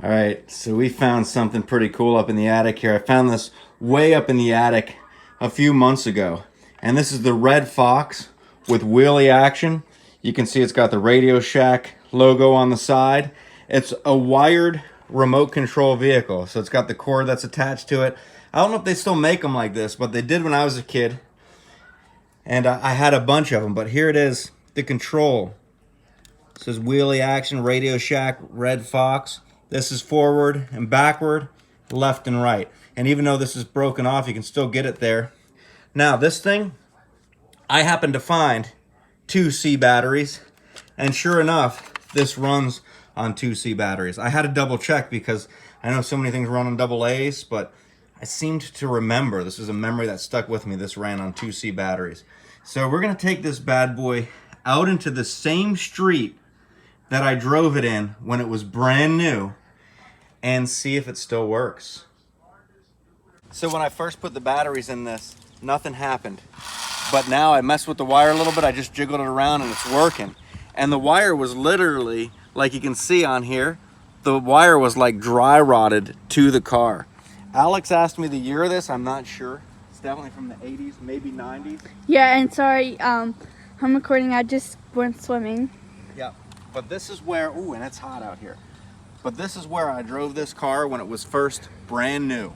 All right, so we found something pretty cool up in the attic here. I found this way up in the attic a few months ago. And this is the Red Fox with wheelie action. You can see it's got the Radio Shack logo on the side. It's a wired remote control vehicle. So it's got the cord that's attached to it. I don't know if they still make them like this, but they did when I was a kid. And I had a bunch of them, but here it is, the control. It says wheelie action, Radio Shack, Red Fox. This is forward and backward, left and right. And even though this is broken off, you can still get it there. Now this thing, I happened to find 2C batteries. And sure enough, this runs on 2C batteries. I had to double check because I know so many things run on AA's, but I seemed to remember, this is a memory that stuck with me, this ran on 2C batteries. So we're gonna take this bad boy out into the same street that I drove it in when it was brand new and see if it still works. So when I first put the batteries in this, nothing happened. But now I messed with the wire a little bit, I just jiggled it around and it's working. And the wire was literally, like you can see on here, the wire was like dry rotted to the car. Alex asked me the year of this, I'm not sure. It's definitely from the 80s, maybe 90s. Yeah, and sorry, I'm recording, I just went swimming. Yeah, but this is where, ooh, and it's hot out here. But this is where I drove this car when it was first brand new.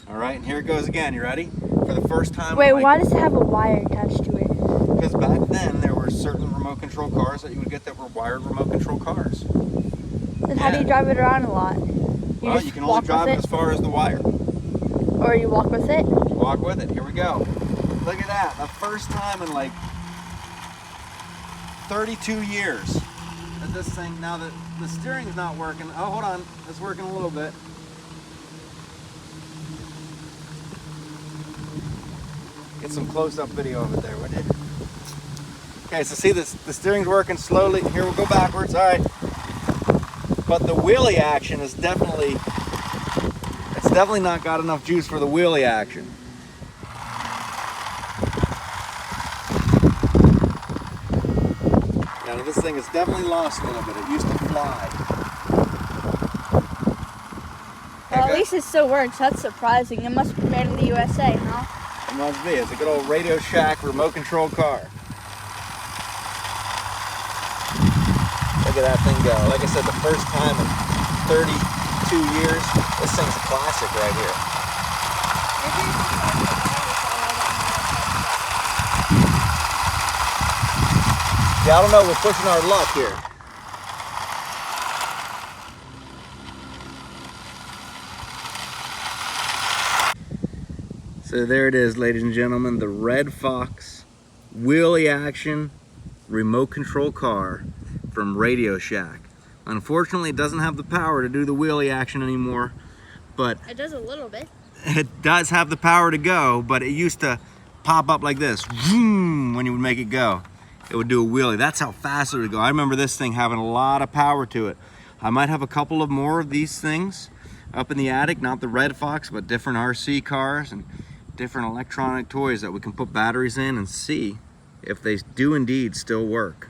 All right, and here it goes again, you ready? For the first time. Wait, why does it have a wire attached to it? Because back then there were certain remote control cars that you would get that were wired remote control cars. Then how do you drive it around a lot? Well, you can only drive it as far as the wire. Or you walk with it? Walk with it, here we go. Look at that, the first time in like 32 years that this thing, now that the steering is not working, oh hold on, it's working a little bit. Get some close-up video of it there, would you? Okay, so see this, the steering's working slowly. Here we'll go backwards, all right. But the wheelie action is definitely, it's definitely not got enough juice for the wheelie action. Now this thing has definitely lost a little bit. It used to fly. Well, at least it still works. That's surprising. It must be made in the USA, huh? It must be. It's a good old Radio Shack remote control car. Look at that thing go. Like I said, the first time in 32 years, this thing's a classic right here. Yeah, I don't know. We're pushing our luck here. So there it is, ladies and gentlemen, the Red Fox wheelie action remote control car from Radio Shack. Unfortunately, it doesn't have the power to do the wheelie action anymore, but It does a little bit. it does have the power to go, but it used to pop up like this, vroom, when you would make it go. It would do a wheelie. That's how fast it would go. I remember this thing having a lot of power to it. I might have a couple of more of these things up in the attic, not the Red Fox, but different RC cars and different electronic toys that we can put batteries in and see if they do indeed still work.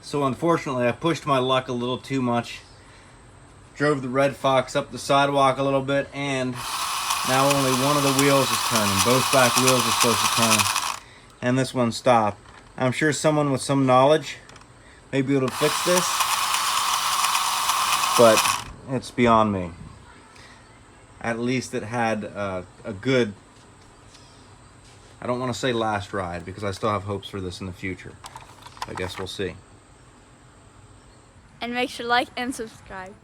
So unfortunately, I pushed my luck a little too much. Drove the Red Fox up the sidewalk a little bit, and now only one of the wheels is turning. Both back wheels are supposed to turn, and this one stopped. I'm sure someone with some knowledge may be able to fix this, but it's beyond me. At least it had a good, I don't want to say last ride, because I still have hopes for this in the future. I guess we'll see. And make sure to like and subscribe.